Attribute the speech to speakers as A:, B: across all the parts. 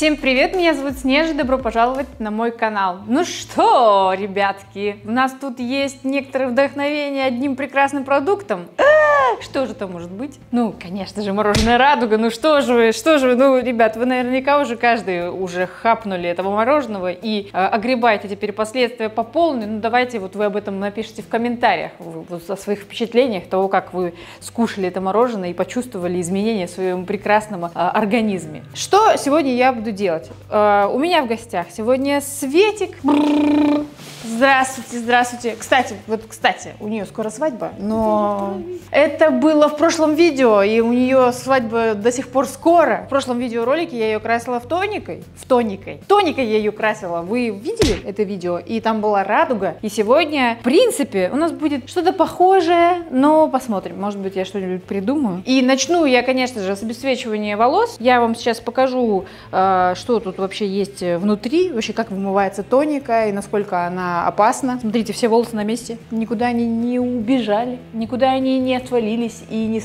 A: Всем привет, меня зовут Снежа, добро пожаловать на мой канал. Ну что, ребятки, у нас тут есть некоторое вдохновение одним прекрасным продуктом. Что же это может быть? Ну, конечно же, мороженое Радуга. Ну что же вы, ну, ребят, вы наверняка уже каждый уже хапнули этого мороженого и огребаете теперь последствия по полной. Ну давайте вот вы об этом напишите в комментариях, вот о своих впечатлениях того, как вы скушали это мороженое и почувствовали изменения в своем прекрасном организме. Что сегодня я буду делать? У меня в гостях сегодня Светик. Здравствуйте, здравствуйте. Кстати, у нее скоро свадьба, но это было в прошлом видео, и у нее свадьба до сих пор скоро. В прошлом видеоролике я ее красила тоникой я ее красила. Вы видели это видео? И там была радуга. И сегодня, в принципе, у нас будет что-то похожее, но посмотрим. Может быть, я что-нибудь придумаю. И начну я, конечно же, с обесцвечивания волос. Я вам сейчас покажу, что тут вообще есть внутри, вообще как вымывается тоника и насколько она опасна. Смотрите, все волосы на месте, никуда они не убежали, никуда они не отвалились и не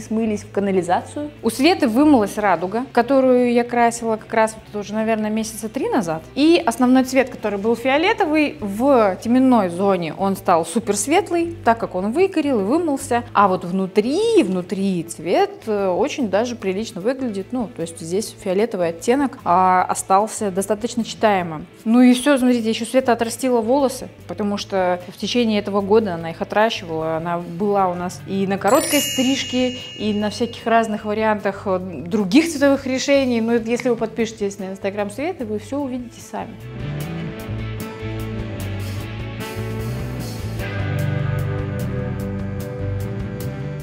A: смылись в канализацию. У Светы вымылась радуга, которую я красила как раз вот уже, наверное, месяца 3 назад. И основной цвет, который был фиолетовый, в теменной зоне он стал супер светлый, так как он выгорел и вымылся. А вот внутри цвет очень даже прилично выглядит. Ну, то есть здесь фиолетовый оттенок остался достаточно читаемым. Ну и все, смотрите, еще Света отрастила волосы, потому что в течение этого года она их отращивала. Она была у нас и на короткой стрижке, и на всяких разных вариантах других цветовых решений. Но если вы подпишетесь на инстаграм Светы, вы все увидите сами.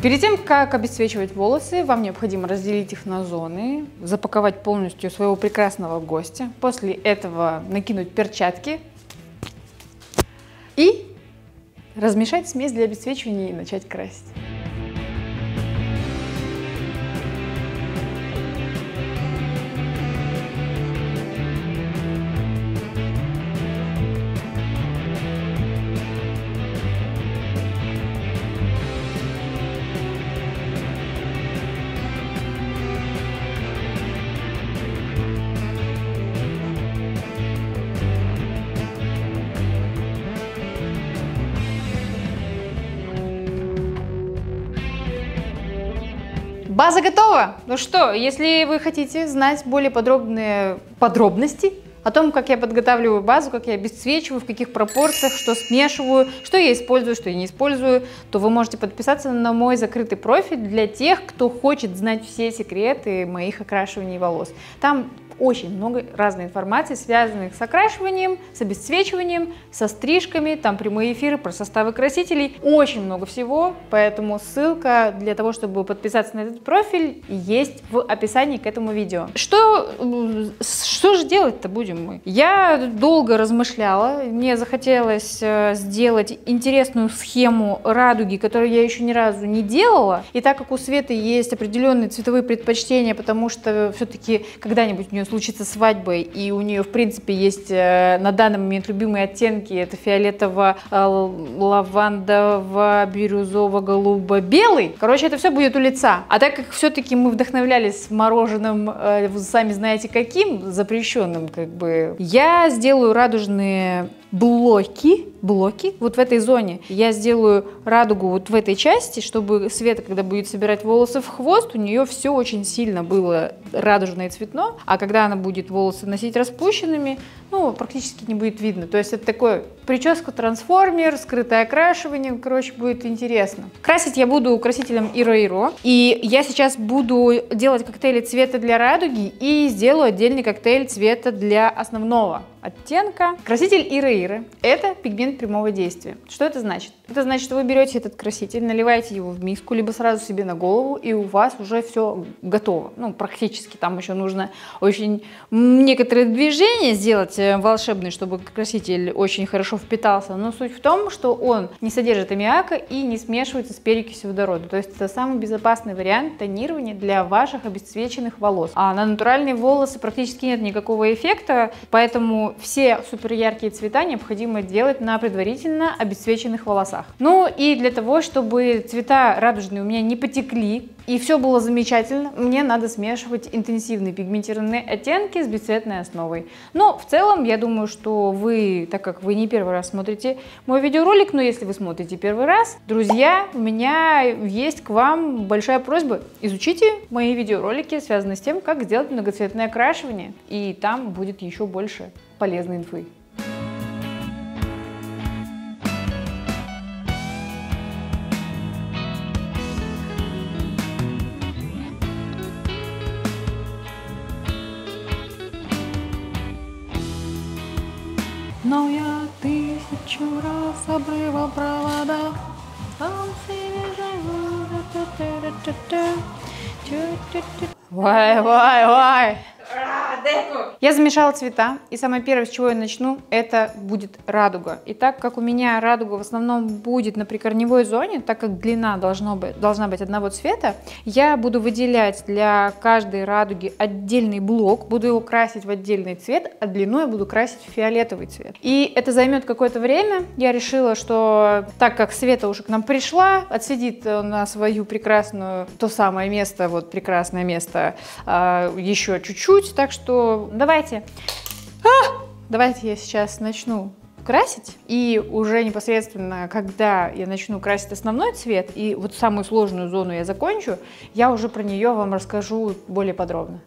A: Перед тем, как обесцвечивать волосы, вам необходимо разделить их на зоны, запаковать полностью своего прекрасного гостя. После этого накинуть перчатки и размешать смесь для обесцвечивания и начать красить. База готова! Ну что, если вы хотите знать более подробные подробности о том, как я подготавливаю базу, как я обесцвечиваю, в каких пропорциях, что смешиваю, что я использую, что я не использую, то вы можете подписаться на мой закрытый профиль для тех, кто хочет знать все секреты моих окрашиваний волос. Там очень много разной информации, связанных с окрашиванием, с обесцвечиванием, со стрижками, там прямые эфиры про составы красителей, очень много всего, поэтому ссылка для того, чтобы подписаться на этот профиль, есть в описании к этому видео. Что же делать-то будем мы? Я долго размышляла, мне захотелось сделать интересную схему радуги, которую я еще ни разу не делала, и так как у Светы есть определенные цветовые предпочтения, потому что все-таки когда-нибудь у нее случится свадьба, и у нее, в принципе, есть на данный момент любимые оттенки. Это фиолетово-лавандово-бирюзово-голубо-белый. Короче, это все будет у лица. А так как все-таки мы вдохновлялись мороженым, вы сами знаете каким, запрещенным, как бы, я сделаю радужные блоки вот в этой зоне. Я сделаю радугу вот в этой части, чтобы Света, когда будет собирать волосы в хвост, у нее все очень сильно было радужное и цветно, а когда она будет волосы носить распущенными, ну, практически не будет видно. То есть это такой прическа-трансформер, скрытое окрашивание, короче, будет интересно. Красить я буду красителем Иро-Иро, и я сейчас буду делать коктейли цвета для радуги и сделаю отдельный коктейль цвета для основного оттенка. Краситель Иро-Иро – это пигмент прямого действия. Что это значит? Это значит, что вы берете этот краситель, наливаете его в миску, либо сразу себе на голову, и у вас уже все готово. Ну, практически. Там еще нужно очень некоторые движения сделать волшебный, чтобы краситель очень хорошо впитался, но суть в том, что он не содержит аммиака и не смешивается с перекисью водорода. То есть это самый безопасный вариант тонирования для ваших обесцвеченных волос. А на натуральные волосы практически нет никакого эффекта, поэтому все супер яркие цвета необходимо делать на предварительно обесцвеченных волосах. Ну и для того, чтобы цвета радужные у меня не потекли и все было замечательно, мне надо смешивать интенсивные пигментированные оттенки с бесцветной основой. Но в целом, я думаю, что вы, так как вы не первый раз смотрите мой видеоролик, но если вы смотрите первый раз, друзья, у меня есть к вам большая просьба. Изучите мои видеоролики, связанные с тем, как сделать многоцветное окрашивание, и там будет еще больше полезной инфы. Но я тысячу раз обрывал провода. Вай. Я замешала цвета, и самое первое, с чего я начну, это будет радуга. И так как у меня радуга в основном будет на прикорневой зоне, так как длина должна быть одного цвета, я буду выделять для каждой радуги отдельный блок, буду его красить в отдельный цвет, а длину я буду красить в фиолетовый цвет. И это займет какое-то время. Я решила, что так как Света уже к нам пришла, отсидит на свою прекрасную, то самое место, вот прекрасное место, еще чуть-чуть, так что давайте я сейчас начну красить, и уже непосредственно, когда я начну красить основной цвет и вот самую сложную зону я закончу, я уже про нее вам расскажу более подробно.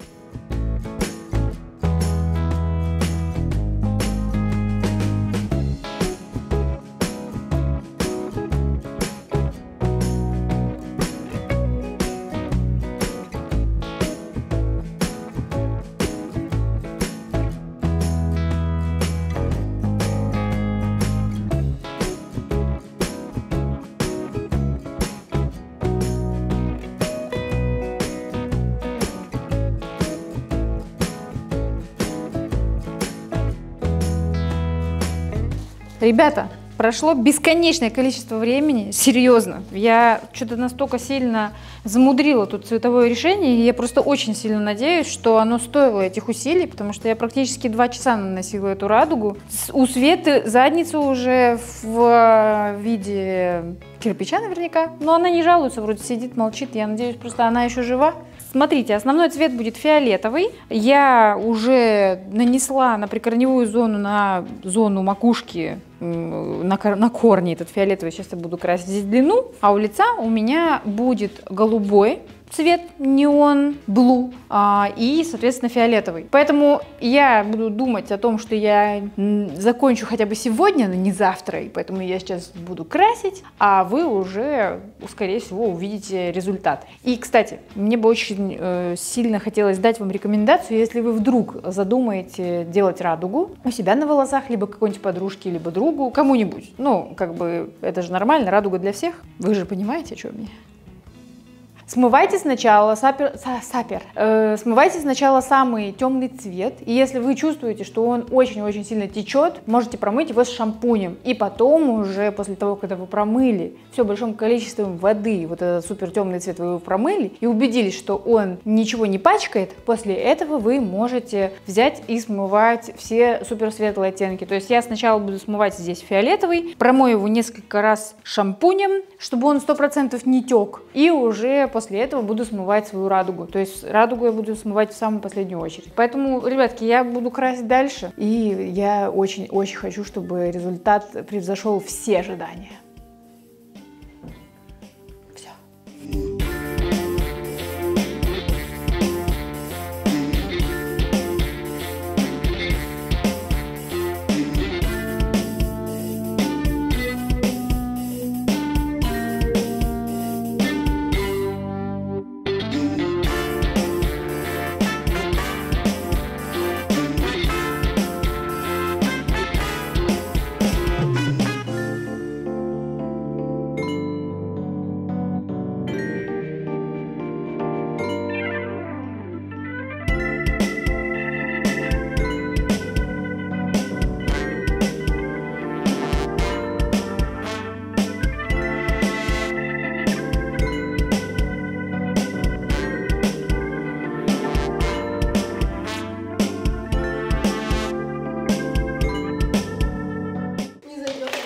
A: Ребята, прошло бесконечное количество времени, серьезно. Я что-то настолько сильно замудрила тут цветовое решение, и я просто очень сильно надеюсь, что оно стоило этих усилий, потому что я практически 2 часа наносила эту радугу. У Светы задница уже в виде кирпича наверняка, но она не жалуется, вроде сидит, молчит, я надеюсь, просто она еще жива. Смотрите, основной цвет будет фиолетовый. Я уже нанесла на прикорневую зону, на зону макушки, на корни этот фиолетовый. Сейчас я буду красить здесь длину. А у лица у меня будет голубой цвет, неон, блу, и, соответственно, фиолетовый. Поэтому я буду думать о том, что я закончу хотя бы сегодня, но не завтра. И поэтому я сейчас буду красить, а вы уже, скорее всего, увидите результат. И, кстати, мне бы очень сильно хотелось дать вам рекомендацию, если вы вдруг задумаете делать радугу у себя на волосах, либо какой-нибудь подружке, либо другу, кому-нибудь. Ну, как бы, это же нормально, радуга для всех. Вы же понимаете, о чем я. Смывайте сначала смывайте сначала самый темный цвет, и если вы чувствуете, что он очень-очень сильно течет, можете промыть его с шампунем, и потом уже после того, когда вы промыли все большим количеством воды, вот этот супер темный цвет вы его промыли и убедились, что он ничего не пачкает, после этого вы можете взять и смывать все супер светлые оттенки. То есть я сначала буду смывать здесь фиолетовый, промою его несколько раз шампунем, чтобы он 100% не тек, и уже после этого буду смывать свою радугу. То есть радугу я буду смывать в самую последнюю очередь. Поэтому, ребятки, я буду красить дальше. И я очень-очень хочу, чтобы результат превзошел все ожидания. Все.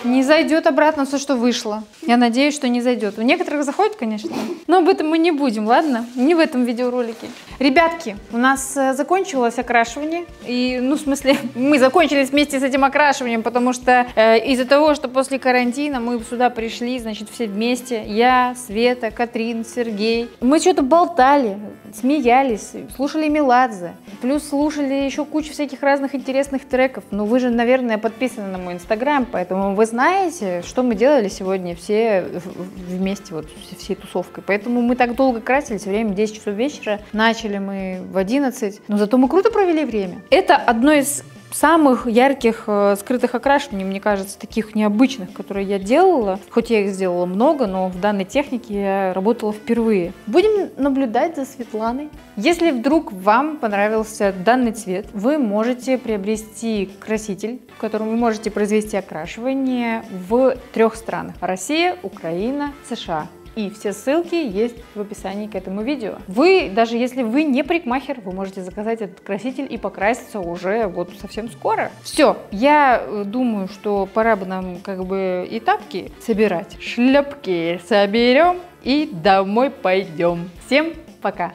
A: Не зайдет обратно все, что вышло. Я надеюсь, что не зайдет. У некоторых заходит, конечно. Но об этом мы не будем, ладно? Не в этом видеоролике. Ребятки, у нас закончилось окрашивание. И, ну, в смысле, мы закончились вместе с этим окрашиванием, потому что из-за того, что после карантина мы сюда пришли, значит, все вместе. Я, Света, Катрин, Сергей. Мы что-то болтали, смеялись, слушали Меладзе. Плюс слушали еще кучу всяких разных интересных треков. Ну, вы же, наверное, подписаны на мой инстаграм, поэтому вы знаете, что мы делали сегодня все вместе, вот всей тусовкой. Поэтому мы так долго красились, время 10 часов вечера. Начали мы в 11, но зато мы круто провели время. Это одно из самых ярких скрытых окрашиваний, мне кажется, таких необычных, которые я делала. Хоть я их сделала много, но в данной технике я работала впервые. Будем наблюдать за Светланой. Если вдруг вам понравился данный цвет, вы можете приобрести краситель, которым вы можете произвести окрашивание в 3 странах: Россия, Украина, США. И все ссылки есть в описании к этому видео. Вы, даже если вы не парикмахер, вы можете заказать этот краситель и покраситься уже вот совсем скоро. Все, я думаю, что пора бы нам как бы и тапки собирать. Шлепки соберем и домой пойдем. Всем пока!